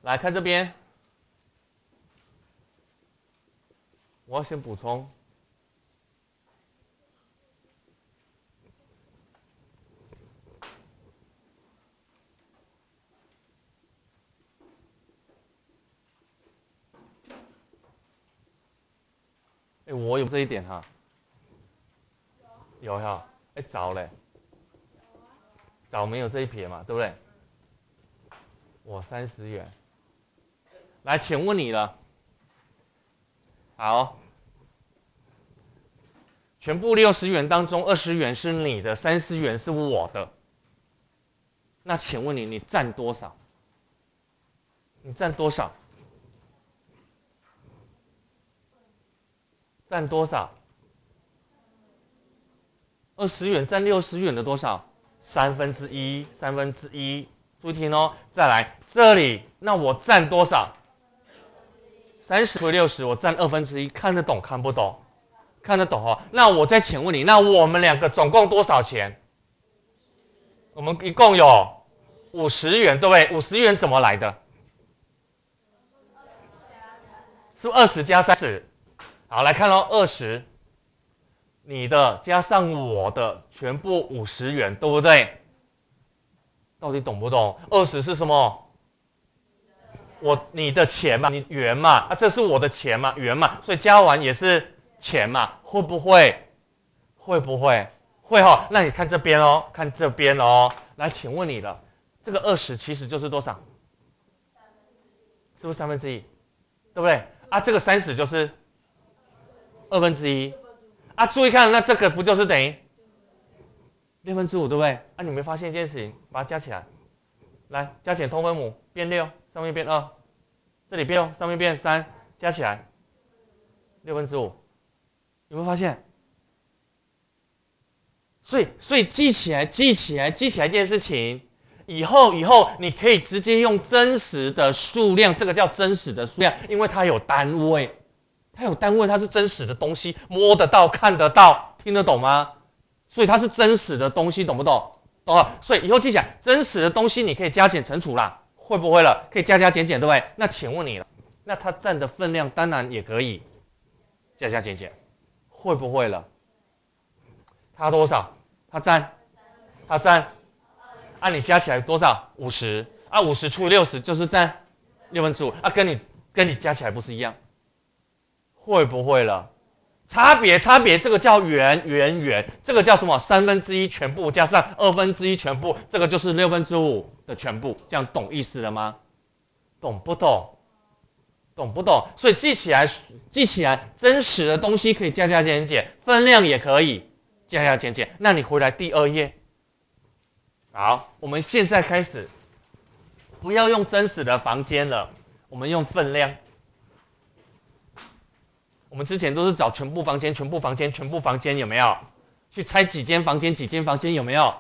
来看这边，我要先补充。我有这一点哈，有哈，早嘞，早没有这一撇嘛，对不对？我30元，来，请问你了，好，全部60元当中，20元是你的，30元是我的，那请问你占多少？你占多少？占多少？20元占60元的多少？1/3，1/3。注意听哦，再来这里，那我占多少？30除以60，我占1/2，看得懂看不懂？看得懂哦。那我再请问你，那我们两个总共多少钱？我们一共有50元，对不对？50元怎么来的？是20加30。好，来看喽，20，你的加上我的，全部50元，对不对？到底懂不懂？20是什么？你的钱嘛，你元嘛，这是我的钱嘛，元嘛，所以加完也是钱嘛，会不会？会不会？会哈。那你看这边哦，看这边哦，来，请问你了，这个20其实就是多少？是不是1/3？对不对？啊，这个30就是1/2。啊，注意看，那这个不就是等于5/6，对不对？啊，你没发现一件事情？把它加起来，来，加减通分母变6，上面变2，这里变6，上面变3，加起来5/6，有没有发现？所以记起来一件事情，以后你可以直接用真实的数量，这个叫真实的数量，因为它有单位，它是真实的东西，摸得到、看得到，听得懂吗？所以它是真实的东西，懂不懂？懂了。所以以后记起来，真实的东西你可以加减乘除啦，会不会了？可以加减，对不对？那请问你了，那它占的分量当然也可以加减，会不会了？它多少？它占，按你加起来多少？50。啊，50除以60就是占5/6。啊，跟你加起来不是一样？会不会了？差别，这个叫圆，这个叫什么？1/3全部加上1/2全部，这个就是5/6的全部，这样懂意思了吗？懂不懂？所以记起来，真实的东西可以加减，分量也可以加减。那你回来第2页，好，我们现在开始，不要用真实的房间了，我们用分量。我们之前都是找全部房间，有没有？去猜几间房间有没有？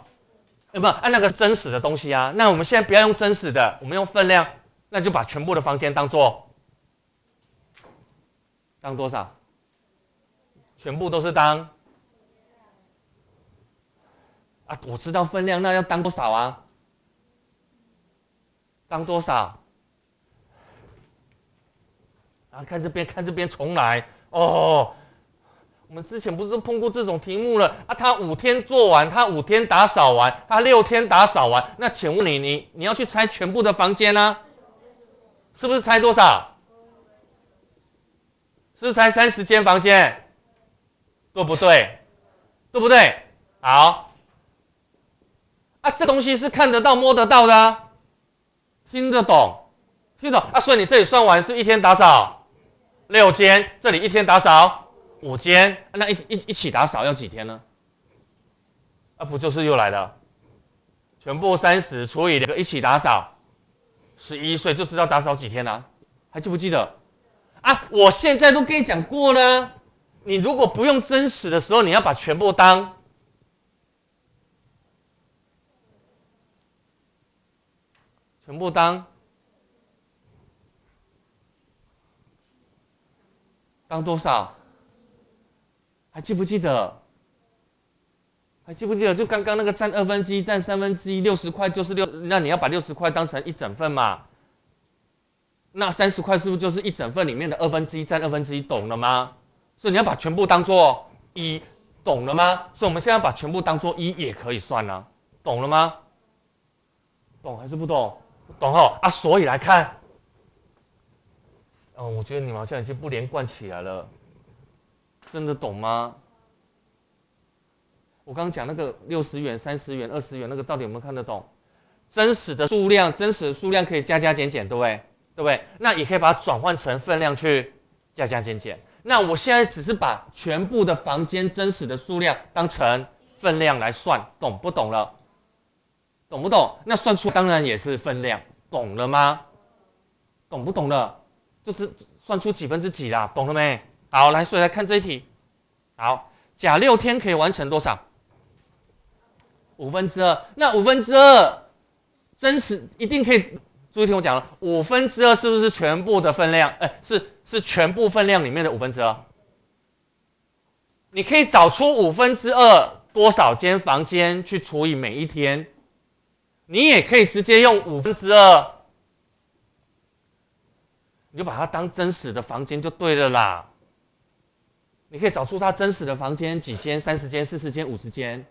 有没有？按那个真实的东西啊。那我们现在不要用真实的，我们用分量，那就把全部的房间当多少？全部都是当啊，我知道分量，那要当多少啊？当多少？啊，看这边重来哦。我们之前不是碰过这种题目了啊？他5天做完，他5天打扫完，他6天打扫完。那请问你要去拆全部的房间啊？是不是拆多少？是拆30间房间，对不对？好，啊，这东西是看得到、摸得到的啊，听得懂啊。所以你这里算完是1天打扫6间，这里1天打扫5间，那一起打扫要几天呢？啊，不就是又来了？全部30除以2个一起打扫11，所以就知道打扫几天了，还记不记得？啊，我现在都跟你讲过了，你如果不用真实的时候，你要把全部当多少？还记不记得？就刚刚那个占1/2，占1/3，60块就是那你要把60块当成一整份嘛。那30块是不是就是一整份里面的1/2占1/2，懂了吗？所以你要把全部当做1，懂了吗？所以我们现在把全部当做1也可以算啊，懂了吗？懂还是不懂？懂哦啊，所以来看，我觉得你们好像已经不连贯起来了，真的懂吗？我刚刚讲那个60元、30元、20元那个到底有没有看得懂？真实的数量可以加加减减，对不对？对不对？那也可以把它转换成分量去加加减减。那我现在只是把全部的房间真实的数量当成分量来算，懂不懂了？懂不懂？那算出当然也是分量，懂了吗？懂不懂了？就是算出几分之几啦，懂了没？好，来，所以来看这一题。好，甲6天可以完成多少？2/5。那2/2真实一定可以，注意听我讲了，2/5是不是全部的分量？是全部分量里面的2/5。你可以找出2/5多少间房间去除以每一天，你也可以直接用2/5，你就把它当真实的房间就对了啦。你可以找出它真实的房间几间，30间、40间、50间。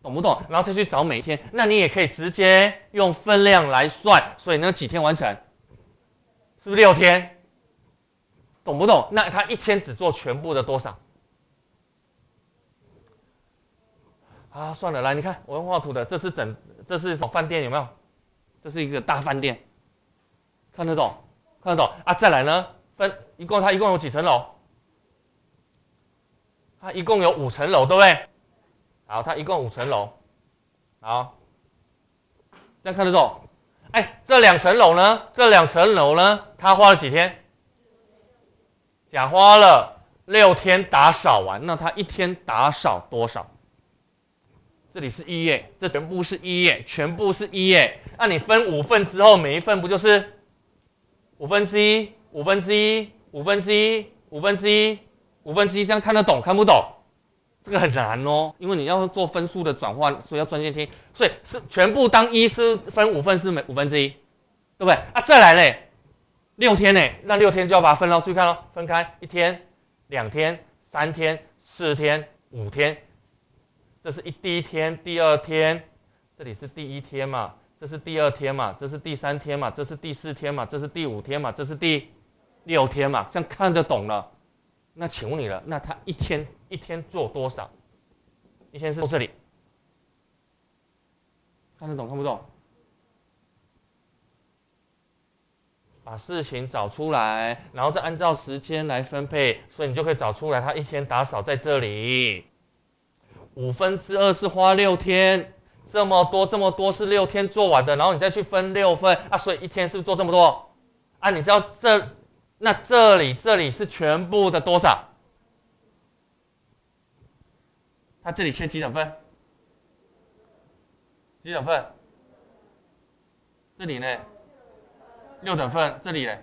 懂不懂？然后再去找每一天，那你也可以直接用分量来算，所以呢几天完成？是不是6天？懂不懂？那他一天只做全部的多少？啊，算了，来，你看我用画图的，这是饭店有没有？这是一个大饭店，看得懂？看得懂啊？再来呢，它一共有几层楼？它一共有5层楼，对不对？好，它一共5层楼，好，这样看得懂？哎，这2层楼呢？他花了几天？甲花了6天打扫完，那他一天打扫多少？这里是1耶，这全部是1耶，全部是1耶。那你分5份之后，每一份不就是1/5、1/5、1/5、1/5、1/5，这样看得懂看不懂？这个很难哦，因为你要做分数的转换，所以要专心听。所以是全部当1是分5份是1/5，对不对？啊，再来嘞，6天呢，那6天就要把它分了，注意看哦，分开1天、2天、3天、4天、5天，这是第一天、第2天，这里是第1天嘛，这是第2天嘛，这是第3天嘛，这是第4天嘛，这是第5天嘛，这是第6天嘛，这样看得懂了。那请问你了，那他一天做多少？一天是做这里，看得懂看不懂？把事情找出来，然后再按照时间来分配，所以你就可以找出来，他一天打扫在这里，2/5是花6天，这么多是6天做完的，然后你再去分6份啊，所以一天是不是做这么多？啊，你知道那这里是全部的多少？它这里缺几等份？几等份？这里呢？6等份，这里呢？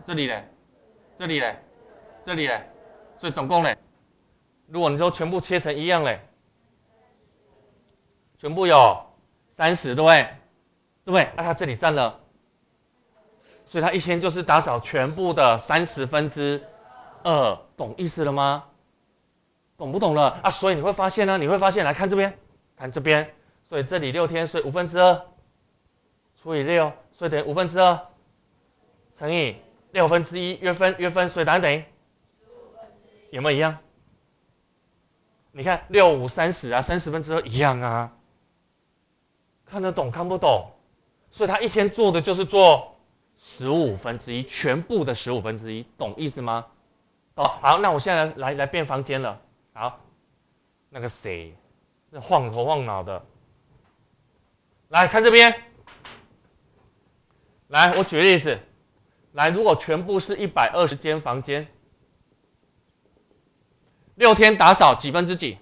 这里呢？这里呢？这里呢？所以总共呢？如果你说全部切成一样嘞，全部有30，对不对？对不对？那它这里占了。所以他一天就是打扫全部的2/30，懂意思了吗？懂不懂了啊？所以你会发现呢，来看这边，看这边，所以这里6天，所以2/2除以6，所以等于2/2乘以1/6，约分，所以答案等于有没有一样？你看6、5、30啊，2/30一样啊，看得懂看不懂？所以他一天做的就是做1/15，全部的1/15，懂意思吗？好，那我现在来变房间了。好，那个谁，那晃头晃脑的，来看这边。来，我举个例子，来，如果全部是120间房间，6天打扫几分之几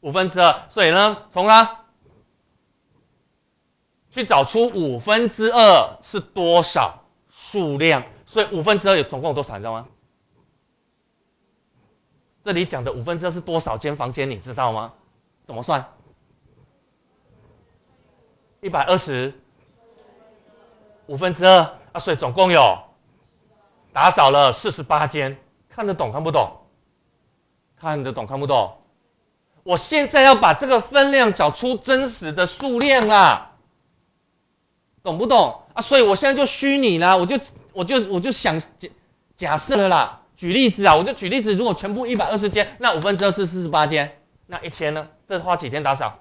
？2/5，所以呢，从它去找出2/5是多少数量，所以2/5有总共有多少，你知道吗？这里讲的2/5是多少间房间，你知道吗？怎么算？120，2/5啊，所以总共有打扫了48间，看得懂看不懂？看得懂看不懂？我现在要把这个分量找出真实的数量啊，懂不懂啊？所以我现在就虚拟啦，我就想假设了啦，举例子啊，我就举例子，如果全部120间，那2/2是48间，那1000呢？这花几天打扫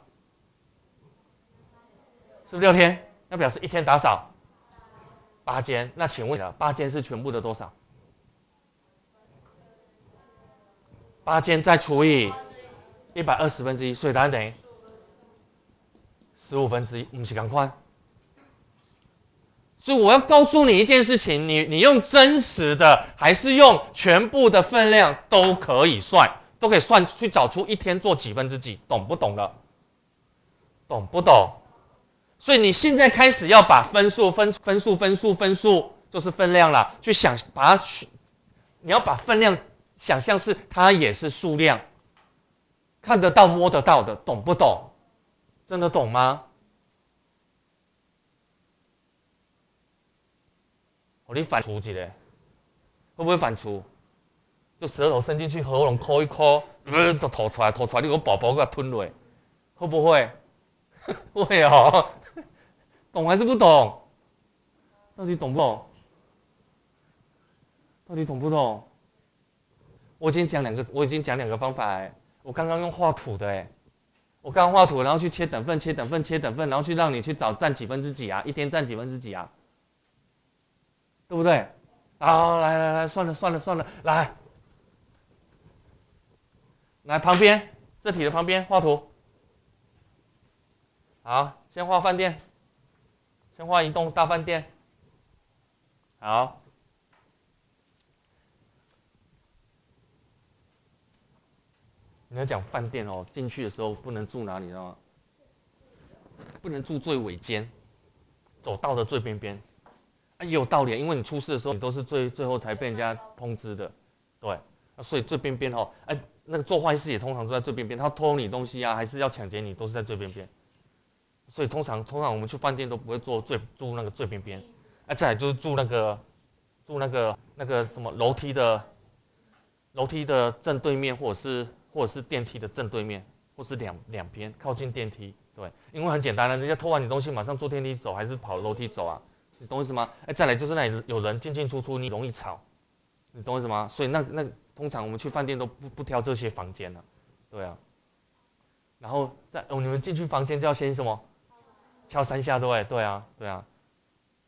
？6天，那表示一天打扫8间，那请问8间是全部的多少？8间再除以120/1，所以答案等于1/15，不是赶快。所以我要告诉你一件事情，你用真实的还是用全部的分量都可以算，都可以算去找出一天做几分之几，懂不懂了？懂不懂？所以你现在开始要把分数就是分量啦，去想把它，你要把分量想象是它也是数量，看得到摸得到的，懂不懂？真的懂吗？你反刍一下，会不会反刍？就舌头伸进去，喉咙抠一抠，就吐出来，你个宝宝给它吞落，会不会？会哦，懂还是不懂？到底懂不懂？到底懂不懂？我已经讲两个方法我刚刚用画图的我刚刚画图，然后去切等份，然后去让你去找占几分之几啊，一天占几分之几啊，对不对？好，来，算了，来旁边这题的旁边画图。好，先画饭店，先画一栋大饭店。好，你要讲饭店进去的时候不能住哪里，知道吗？不能住最尾间，走道的最边边。也有道理，因为你出事的时候，你都是最后才被人家通知的，对，所以最边边那个做坏事也通常都在最边边，他偷你东西啊，还是要抢劫你，都是在最边边。所以通常我们去饭店都不会住那个最边边，再来就是住那个什么楼梯的正对面，或者是电梯的正对面，或是两边靠近电梯，对，因为很简单了，人家偷完你东西，马上坐电梯走，还是跑楼梯走啊？你懂我意思吗？再来就是那里有人进进出出，你容易吵，你懂我意思吗？所以那通常我们去饭店都不挑这些房间了，对啊。然后你们进去房间就要先什么？敲3下，对啊。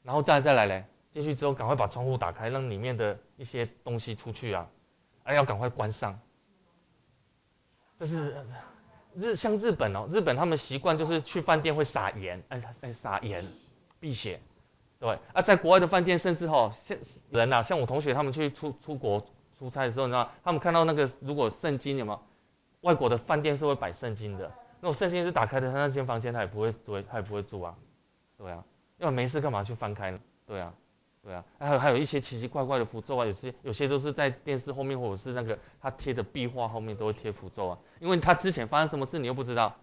然后再来嘞，进去之后赶快把窗户打开，让里面的一些东西出去啊，要赶快关上。就是像日本日本他们习惯就是去饭店会撒盐，撒盐辟邪。对在国外的饭店甚至像我同学他们去出国出差的时候，你知道他们看到那个如果圣经有没有？外国的饭店是会摆圣经的，那种圣经是打开的，他那间房间他也不会住啊，对啊，因为没事干嘛去翻开呢？对啊，还有一些奇奇怪怪的符咒啊，有些都是在电视后面或者是那个他贴的壁画后面都会贴符咒啊，因为他之前发生什么事你又不知道，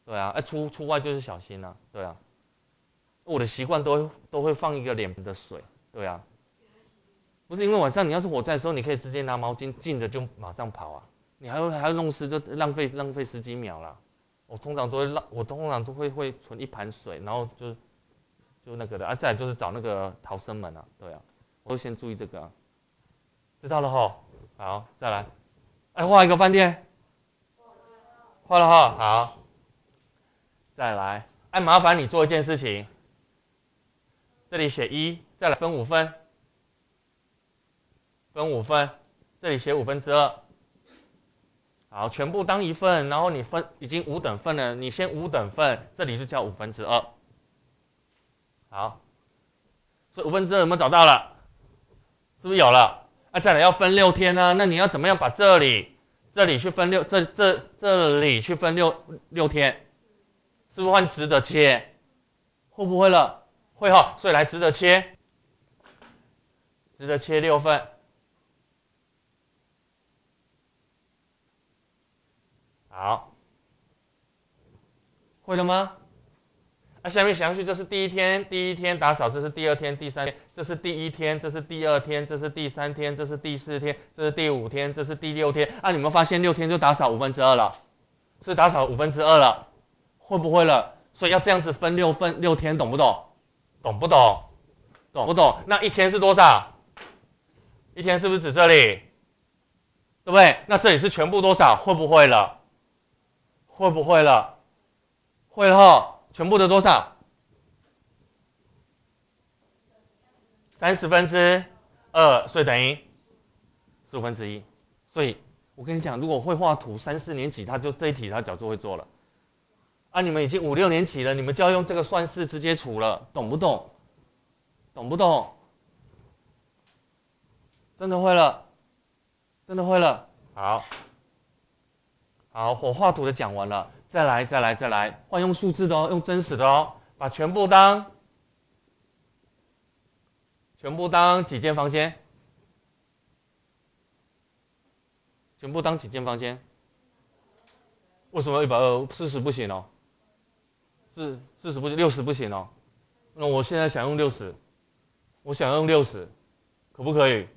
对啊，出外就是小心啊，对啊。我的习惯都会放一个脸盆的水，对啊，不是因为晚上你要是火灾的时候，你可以直接拿毛巾浸着就马上跑啊，你还要弄湿就浪费10几秒啦。我通常都会存一盘水，然后就那个的再来就是找那个逃生门啊，对啊，我会先注意这个知道了吼，好，再来，画一个饭店，画了哈，好，再来，麻烦你做一件事情。这里写1，再来分5份，这里写2/5，好，全部当1份，然后你已经5等份了，你先5等份，这里就叫2/5，好，所以2/5有没有找到了？是不是有了？再来要分6天呢，那你要怎么样把这里去分这里去分6天，是不是换直的切？会不会了？会所以来直的切6份，好，会了吗？那下面写上去，这是第一天打扫，这是第二天、第三天，这是第一天，这是第二天，这是第三天，这是第四天，这是第五天，这是第六天。啊，你们发现6天就打扫2/5了，是打扫2/5了，会不会了？所以要这样子分6天，懂不懂？懂不懂？懂不懂？那一天是多少？一天是不是指这里？对不对？那这里是全部多少？会不会了？会不会了？会了吼，全部的多少？30%，所以等于1/15。所以我跟你讲，如果会画图，3、4年级他就这一题他早就会做了。啊，你们已经5、6年级了，你们就要用这个算式直接除了，懂不懂？懂不懂？真的会了，真的会了。好，我画图的讲完了，再来，换用数字的哦，用真实的哦，把全部当几间房间？全部当几间房间？为什么120？40不行哦，40不行，60不行哦。那我现在想用60，我想用60，可不可以？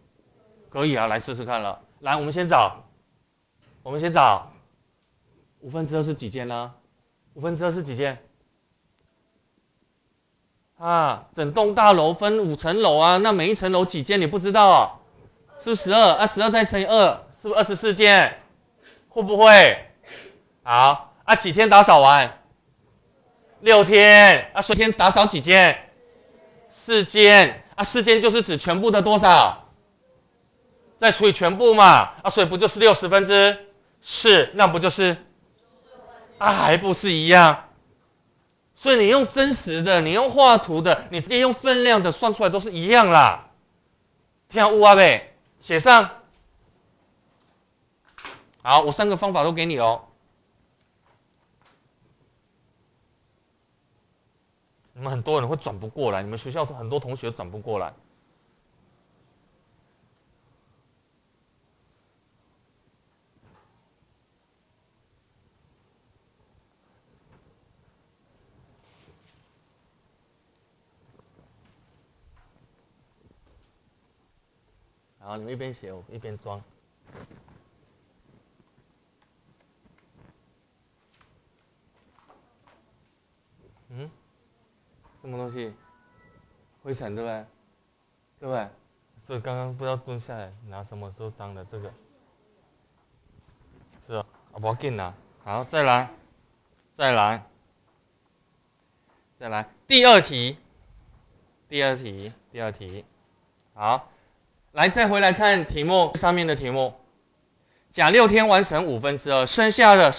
可以啊，来试试看了。来，我们先找2/5是几间呢？2/5是几间？啊，整栋大楼分5层楼啊，那每一层楼几间你不知道啊？是不是12？啊，12再乘以2，是不是24间？会不会？好，啊，几天打扫完？6天。啊，所以天打扫几间？4间。啊，4间就是指全部的多少？再除以全部嘛。啊，所以不就是60%？那不就是啊，还不是一样？所以你用真实的，你用画图的，你直接用分量的算出来都是一样啦。听有啊呗，写上。好，我3个方法都给你哦。你们很多人会转不过来，你们学校很多同学转不过来。好，你们一边写，我一边装。什么东西？灰尘对不对？对不对？所以刚刚不知道蹲下来拿什么都脏的这个。是啊，不要紧啦。好，再来。第二题。好，来再回来看题目上面的题目。甲6天完成2/2，剩下的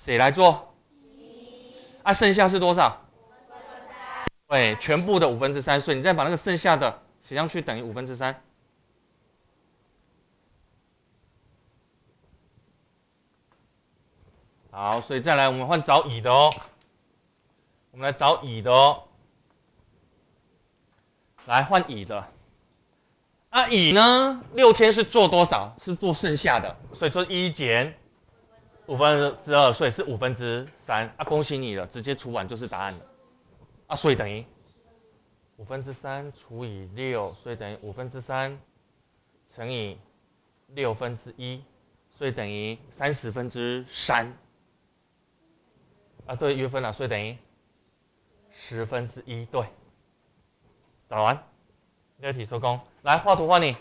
谁来做？啊，剩下是多少？对，全部的3/5，所以你再把那个剩下的写上去，等于3/5。好，所以再来我们换找乙的哦。我们来找乙的哦。来换乙的。啊，乙呢，6天是做多少？是做剩下的，所以说1减2/2，所以是3/5。啊，恭喜你了，直接除完就是答案了。啊，所以等于3/5除以6，所以等于3/5乘以1/6，所以等于30/3。啊，对，约分了，所以等于1/10。对，找完，第二题收工。来，画图换你。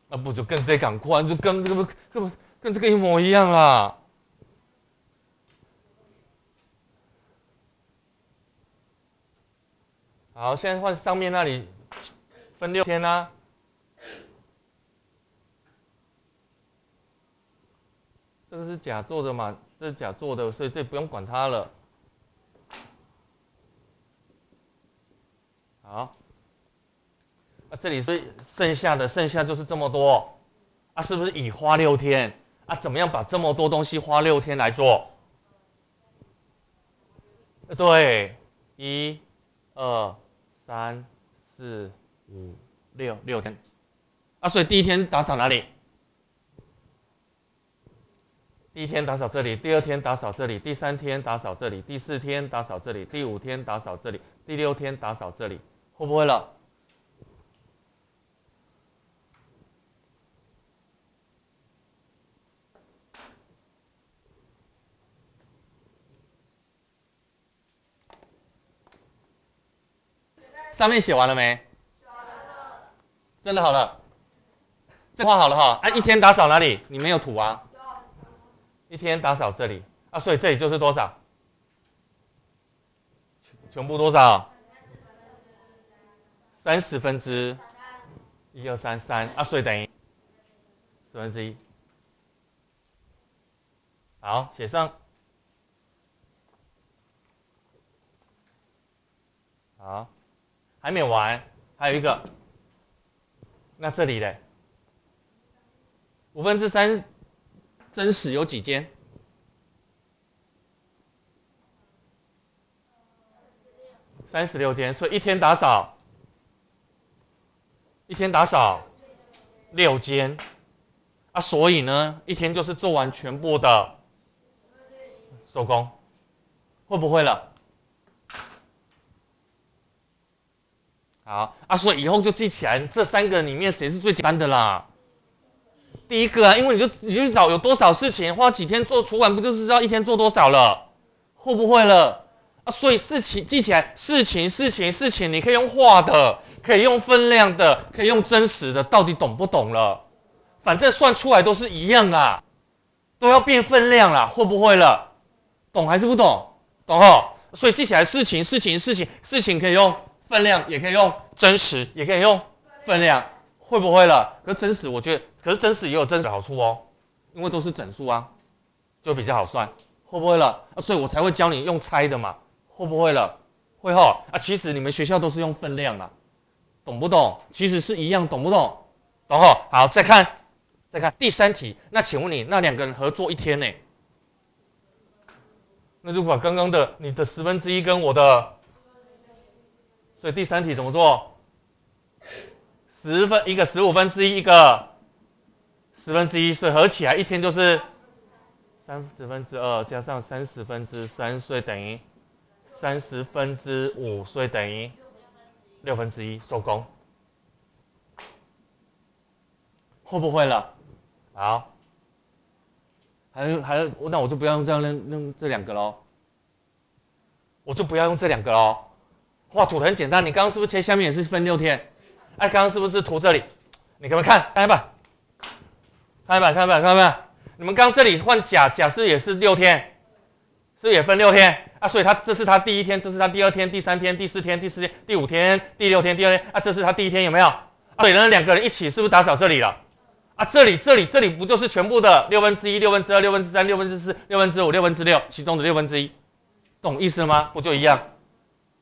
那不就跟这赶快，就跟这个一模一样啦。好，现在换上面那里分6天啊。这个是甲做的嘛？这是甲做的，所以这不用管它了。好，啊，这里是剩下就是这么多。啊，是不是乙花6天？啊，怎么样把这么多东西花6天来做？对，1、2、3、4、5、6天。啊，所以第一天打扫哪里？第一天打扫这里，第二天打扫这里，第三天打扫这里，第四天打扫这里，第五天打扫这里，第六天打扫这里，会不会了？上面写完了没？真的好了，这画好了哈。一天打扫哪里？你没有图啊？一天打扫这里啊，所以这里就是多少？全部多少？30分之1、2、3、3啊，所以等于1/10。好，写上。好，还没完，还有一个。那这里嘞3/5真实有几间？36间，所以一天打扫6间啊，所以呢，一天就是做完全部的手工，会不会了？好啊，所以以后就记起来，这3个里面谁是最简单的啦？第一个啊，因为你就找有多少事情，花几天做，除完不就是知道一天做多少了？会不会了？啊，所以事情记起来，事情，你可以用画的，可以用分量的，可以用真实的，到底懂不懂了？反正算出来都是一样啊，都要变分量啦，会不会了？懂还是不懂？懂哦。所以记起来，事情可以用分量，也可以用真实，也可以用分量，会不会了？可是真实，我觉得，可是真实也有真实的好处哦，因为都是整数啊，就比较好算，会不会了？啊，所以我才会教你用猜的嘛，会不会了？会吼啊，其实你们学校都是用分量啊，懂不懂？其实是一样，懂不懂？懂吼？好，再看第3题，那请问你那2个人合作1天呢？那就把刚刚的你的1/10跟我的，所以第3题怎么做？一个1/15，一个1/10，所以合起来一天就是30/2加上30/3，所以等于30/5，所以等于1/6，收工。会不会了？好，还有，那我就不要用这样用这2个喽，画图很简单，你刚刚是不是切下面也是分6天？哎，刚刚是不是图这里？你给我们看一版，你们刚刚这里换甲是不是也是6天？是不是也分6天？啊，所以这是他第1天，这是他第2天、第3天、第4天、第4天、第5天、第6天、第2天啊，这是他第1天有没有？啊，所以呢2个人一起是不是打扫这里了？啊，这里不就是全部的1/6、1/2、6/3、6/3、6/4、6/5、6/6，其中的1/6，懂意思吗？不就一样？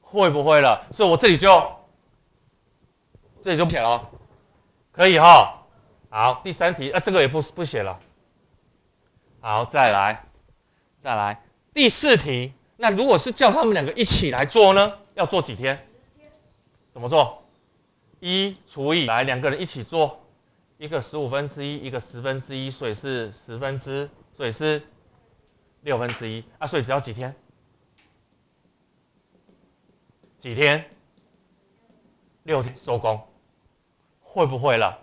会不会了？所以我这里就不写了，可以哈。好，第3题，这个也不写了。好，再来第4题。那如果是叫他们2个一起来做呢？要做几天？怎么做？1除以来2个人一起做，一个1/15，一个1/10，所以是所以是1/6啊，所以只要几天？6天收工，会不会了？